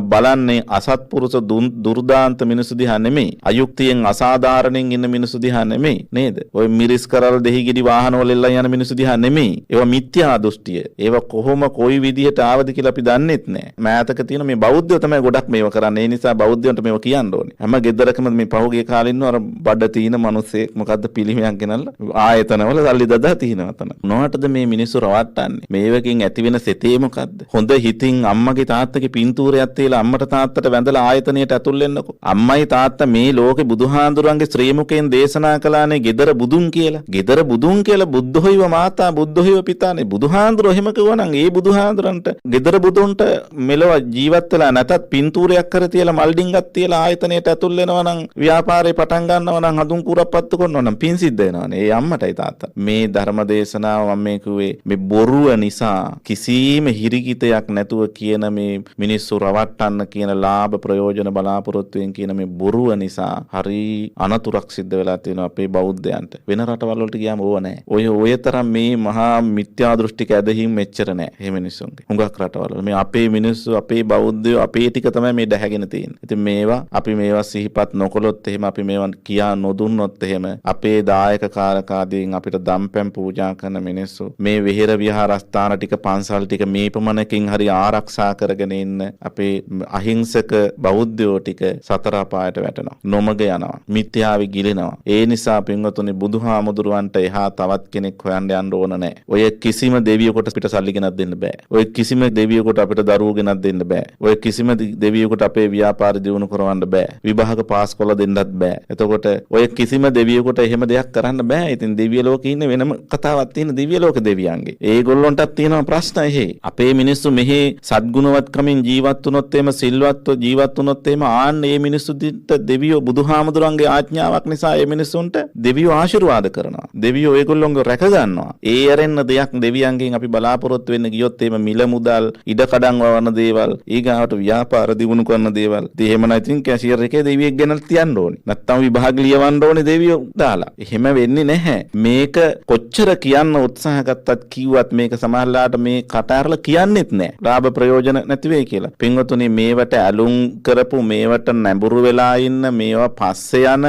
බලන්නේ අසත්පුරුෂ දුර්දාන්ත මිනිස්සු දිහා නෙමෙයි. අයුක්තියෙන් අසාධාරණයෙන් ඉන්න මිනිස්සු දිහා නෙමෙයි. නේද? ඔය මිරිස් කරල් දෙහිගිඩි වාහන වල එල්ලන් යන මිනිස්සු දිහා නෙමෙයි. ඒවා මිත්‍යා දෘෂ්ටිය. ඒවා කොයි විදිහට ආවද කියලා කියලා අපි දන්නෙත් නැහැ. මෑතක තියෙන මේ බෞද්ධයෝ තමයි ගොඩක් මේව කරන්නේ. ඒ නිසා බෞද්ධයන්ට මේව කියන්න ඕනේ. හැම ගෙදරකම මේ පහුගිය කාලේ ඉන්න අර බඩ තීන මිනිස්සෙක් මොකද්ද පිළිමයක් ගෙනල්ලා ආයතනවල සල්ලි දදා තිනවා තන. මොනවටද මේ මිනිස්සු රවට්ටන්නේ? මේවකින් ඇති වෙන සෙතේ මොකද්ද? හොඳ හිතින් අම්මගේ තාත්තගේ පින්තූරයක් තියලා අම්මට තාත්තට වැඳලා ආයතනයට ඇතුල් වෙන්නකො. අම්මයි තාත්තා මේ ලෝකේ බුදුහාඳුරන්ගේ ශ්‍රී මුඛයෙන් දේශනා කළානේ ගෙදර බුදුන් කියලා. ගෙදර බුදුන් කියලා බුද්ධෝයිව මාතා බුද්ධෝයිව පිතානේ. බුදුහාඳුරෝ එහෙම කිව්වනම් ඒ බුදුහාඳුරන්ට ගෙදර බුදුන්ට මෙලව ජීවත් වෙලා නැතත් පින්තූරයක් කර තියලා මල් ඩිංගක් තියලා ආයතනයට ඇතුල් වෙනවා නම් ව්‍යාපාරේ පටන් ගන්නවා නම් හඳුන් කුරප්පත්තු කරනවා නම් පින් සිද්ධ වෙනවානේ. ඒ අම්මටයි තාත්තා. මේ ධර්ම දේශනාව මම මේ කිව්වේ මේ බොරුව නිසා කිසිම හිරිකිතයක් නැතුව කියන මේ මිනිස්සු රවට්ටන්න කියන ලාභ ප්‍රයෝජන බලාපොරොත්තුෙන් කියන මේ බොරුව නිසා හරි අනතුරක් සිද්ධ වෙලා තියෙනවා අපේ බෞද්ධයන්ට. වෙන රටවල් වලට ගියාම ඕව නැහැ. ඔය තරම් මේ මහා මිත්‍යා දෘෂ්ටික ඇදහිම් මෙච්චර නැහැ. මේ මිනිස්සුන්ගේ. හුඟක් රටවල මේ අපේ මිනිස්සු අපේ බෞද්ධයෝ අපේ ටික තමයි මේ දැහැගෙන තියෙන්නේ. ඉතින් මේවා අපි මේවා සිහිපත් නොකළොත් එහෙම අපි මේවා කියා නොදුන්නොත් එහෙම අපේ දායක කාරකාදීන් අපිට දම්පැන් පූජා කරන මිනිස්සු මේ විහෙර විහාරස්ථාන ටික පන්සල් ටික මේ පමණකින් හරි ආරක්ෂා කරගෙන ඉන්න අපේ අහිංසක බෞද්ධයෝ ටික සතර අපායට වැටෙනවා. නොමග යනවා. මිත්‍යාවි ගිලිනවා. ඒ නිසා පින්වතුනි බුදුහාමුදුරුවන්ට එහා තවත් කෙනෙක් හොයන්න යන්න ඕන නැහැ. ඔය කිසිම දෙවියෙකුට අපිට සල්ලි ගෙනත් දෙන්න බෑ. ඔය කිසිම දෙවියෙකුට අපිට දරුවෝ ගෙනත් දෙන්න බෑ. ඔය කිසිම දෙවියෙකුට අපේ ව්‍යාපාර දියුණු කරවන්න බෑ. විභාග පාස් කළ දෙන්නත් බෑ. එතකොට ඔය කිසිම දෙවියෙකුට එහෙම දෙයක් කරන්න බෑ. ඉතින් දිව්‍ය ලෝකේ ඉන්න වෙනම කතාවක් තියෙන දිව්‍ය ලෝක දෙවියන්ගේ. ඒගොල්ලොන්ටත් තියෙනවා ප්‍රශ්න එහෙ. අපේ මිනිස්සු මෙහි සද්ගුණවත්කමින් ජීවත් වුණොත් එහෙම සිල්වත්ව ජීවත් වුණොත් එහෙම ආන්න මේ මිනිස්සුන්ට දෙවියෝ බුදුහාමුදුරන්ගේ ආඥාවක් නිසා මේ මිනිස්සුන්ට දෙවියෝ ආශිර්වාද කරනවා. දෙවියෝ ඒගොල්ලොන්ව රැක ගන්නවා. ඒ ඇරෙන්න දෙයක් දෙවියන්ගෙන් අපි බලාපොරොත්තු වෙන්න ගියොත් එහෙම මිල මුදල් ඉඩකඩම් වවන දේවල් ඊගාවට ව්‍යාපාර දියුණු කරන දේවල්. ඉතින් එහෙම නැතිනම් කැෂියර් එකේ දෙවියෙක් ගෙනල්ලා තියන්න ඕනේ. නැත්තම් විභාග ලියවන්න ඕනේ දෙවියෝ දාලා. එහෙම වෙන්නේ නැහැ. මේක කොච්චර කියන්න උත්සාහ ගත්තත් කිව්වත් මේක සමහරලාට මේ කට ඇරලා කියන්නෙත් නැහැ. ලාභ ප්‍රයෝජන නැති වෙයි කියලා. පින්වතුනි මේවට ඇලුම් කරපු මේවට නැඹුරු වෙලා ඉන්න මේවා පස්සේ යන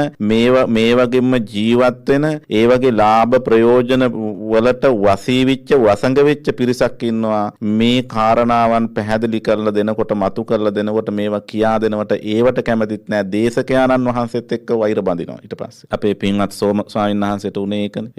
මේ වගේම ජීවත් වෙන ඒ වගේ ලාභ ප්‍රයෝජන වලට වසී වෙච්ච වසඟ වෙච්ච පිරිසක් ඉන්නවා. මේ කාරණාවන් පැහැදිලි කරලා දෙනකොට මතු කරලා දෙනකොට මේවා කියා දෙනකොට ඒවට කැමතිත් නැහැ. දේශකයාණන් වහන්සේත් එක්ක වෛර බඳිනවා ඊට පස්සේ. අපේ පින්වත් සෝම ස්වාමීන් වහන්සේට උනේ ඒකනේ.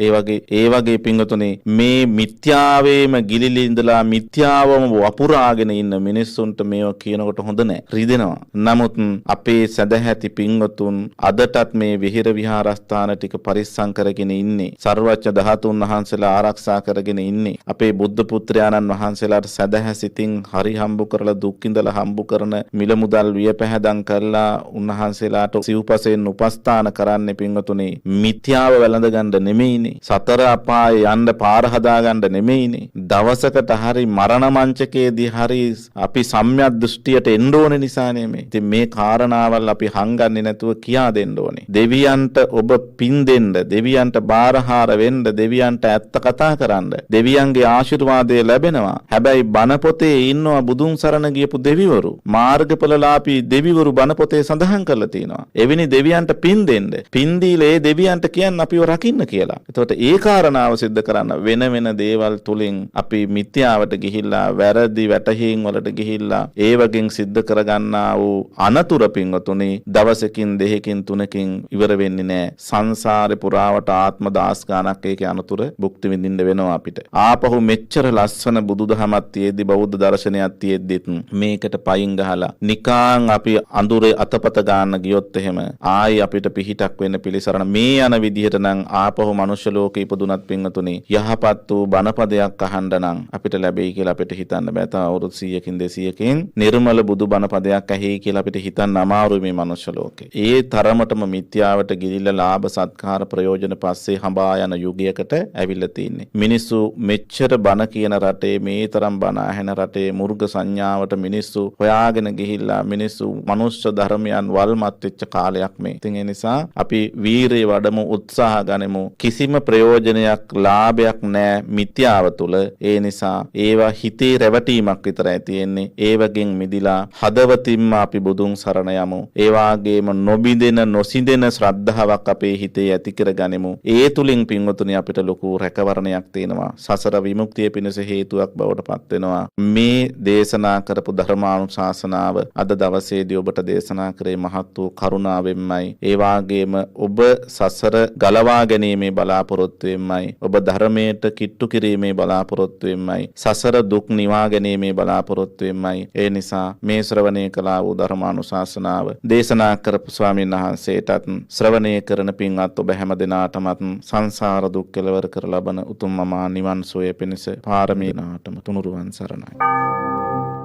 ඒ වගේ පින්වතුනි මේ මිත්‍යාවේම ගිලිලි ඉඳලා මිත්‍යාවම වපුරාගෙන ඉන්න මිනිස්සුන්ට මේවා කියනකොට හොඳ නැහැ. රිදෙනවා. නමුත් අපේ සදැහැති පින්වතුන් අදටත් මේ විහෙර විහාරස්ථාන ටික පරිස්සම් කරගෙන ඉන්නේ. සර්වඥ ධාතුන් වහන්සේලා ආරක්ෂා කරගෙන ඉන්නේ. අපේ බුද්ධ පුත්‍රයාණන් වහන්සේලාට සදැහැසිතින් හරි හම්බු කරලා දුක් ඉඳලා හම්බු කරන මිල මුදල් වියපැහැදම් කරලා උන්වහන්සේලාට සිව්පසෙන් උපස්ථාන කරන්නේ පින්වතුනි මිත්‍යාව වැළඳ ගන්න නෙමෙයිනේ. සතර අපායේ යන්න පාර හදා ගන්න නෙමෙයිනේ. දවසකට හරි මරණ මංචකයේදී හරි අපි සම්‍යක් දෘෂ්ටියට එන්න ඕනේ නිසානේ මේ. ඉතින් මේ කාරණාවල් අපි හංගන්නේ නැතුව කියා දෙන්න ඕනේ. දෙවියන්ට ඔබ පින් දෙන්න, දෙවියන්ට බාරහාර වෙන්න, දෙවියන්ට ඇත්ත කතා කරන්න. දෙවියන්ගේ ආශිර්වාදය ලැබෙනවා. හැබැයි බණ පොතේ ඉන්නවා බුදුන් සරණ ගියපු දෙවිවරු. මාර්ගඵලලාභී දෙවිවරු බණ පොතේ සඳහන් කරලා තියෙනවා. එවැනි දෙවියන්ට පින් දෙන්න. පින් දීලා ඒ දෙවියන්ට කියන්න අපිව රකින්න කියලා. එතකොට ඒ කාරණාව සිද්ධ කරන්න වෙන දේවල් තුලින් අපි මිත්‍යාවට ගිහිල්ලා වැරදි වැටහීම් වලට ගිහිල්ලා ඒ වගේ සිද්ධ කරගන්නා වූ අනතුර පින්වතුනි දවසකින් දෙකකින් තුනකින් ඉවර වෙන්නේ නැහැ. සංසාරේ පුරාවට ආත්ම දාස් ගානක් ඒකේ අනතුර භුක්ති විඳින්න වෙනවා අපිට. ආපහු මෙච්චර ලස්සන බුදුදහමක් තියෙද්දි බෞද්ධ දර්ශනයක් තියෙද්දිත් මේකට පයින් ගහලා නිකාං අපි අඳුරේ අතපත ගන්න ගියොත් එහෙම ආයි අපිට පිහිටක් වෙන්න පිළිසරණ මේ යන විදිහට නම් ආපහු මනුෂ්‍ය ලෝකේ ඉපදුනත් පින්වතුනි යහපත් වූ බණපදයක් අහන්න නම් අපිට ලැබෙයි කියලා අපිට හිතන්න බෑ. තව අවුරුදු 100කින් 200කින් නිර්මල බුදු බණපදයක් ඇහි කියලා අපිට හිතන්න අමාරුයි මේ මනුෂ්‍ය ලෝකේ. ඒ තරමටම මිත්‍යාවට ගිලිලා ලාභ සත්කාර ප්‍රයෝජන පස්සේ හඹා යන යුගයකට ඇවිල්ලා තින්නේ. මිනිස්සු මෙච්චර බණ කියන රටේ මේ තරම් බණ ඇහෙන රටේ මුර්ග සංඥාවට මිනිස්සු හොයාගෙන ගිහිල්ලා මිනිස්සු මනුෂ්‍ය ධර්මයන් වල්මත් වෙච්ච කාලයක් මේ. ඉතින් ඒ නිසා අපි වීරිය වඩමු, උත්සාහ ගනිමු. කිසිම ප්‍රයෝජනයක් ලාභයක් නැහැ මිත්‍යාව තුළ. ඒ නිසා ඒවා හිතේ රැවටීමක් විතරයි තියෙන්නේ. ඒ වගේන් මිදිලා හදවතින්ම අපි බුදුන් සරණ යමු. ඒ වාගේම නොබිඳෙන නොසිඳෙන ශ්‍රද්ධාවක් අපේ හිතේ ඇති කර ගනිමු. ඒ තුලින් පින්වතුනි අපිට ලොකු රැකවරණයක් තියෙනවා. සසර විමුක්තිය පිණිස හේතුවක් බවට පත් වෙනවා. මේ දේශනා කරපු ධර්මානුශාසනාව අද දවසේදී ඔබට දේශනා කරේ මහත් වූ කරුණාවෙන්මයි. ඒ වාගේම ඔබ සසර ගලවා ගැනීමේ බලාපොරොත්තුවෙන්මයි. ඔබ ධර්මයට කිට්ටු කිරීමේ බලාපොරොත්තුවෙන්මයි. සසර දුක් නිවා ගැනීමේ බලාපොරොත්තුවෙන්මයි. ඒ නිසා මේ ශ්‍රවණය කළා වූ ධර්මානුශාසනාව දේශනා කරපු ස්වාමීන් වහන්සේටත් ශ්‍රවණය කරන පින්වත් ඔබ හැම දිනාටමත් සංසාර දුක් කෙලවර කර ලබන උතුම් මහා නිවන් සෝය පිණිස පාරමී නාටම තුනුරුවන් සරණයි.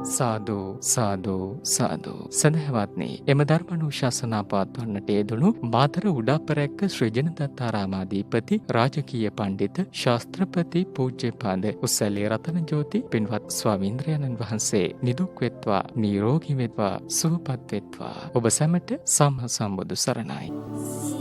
සාදු සාදු සාදු. සදහවත්නි, එම ධර්මානුශාසනා පවත්වන්නට යෙදුණු මාතර උඩපරැක්ක ශ්‍රී ජනදත්තාරාමාධිපති රාජකීය පණ්ඩිත ශාස්ත්‍රපති පූජ්‍යපාද උස්සැලේ රතනජෝති පින්වත් ස්වාමීන්ද්‍රයන්න් වහන්සේ නිදුක් වෙත්වා, නිරෝගී වෙත්වා, සුවපත් වෙත්වා. ඔබ සැමට සම්මා සම්බුදු සරණයි.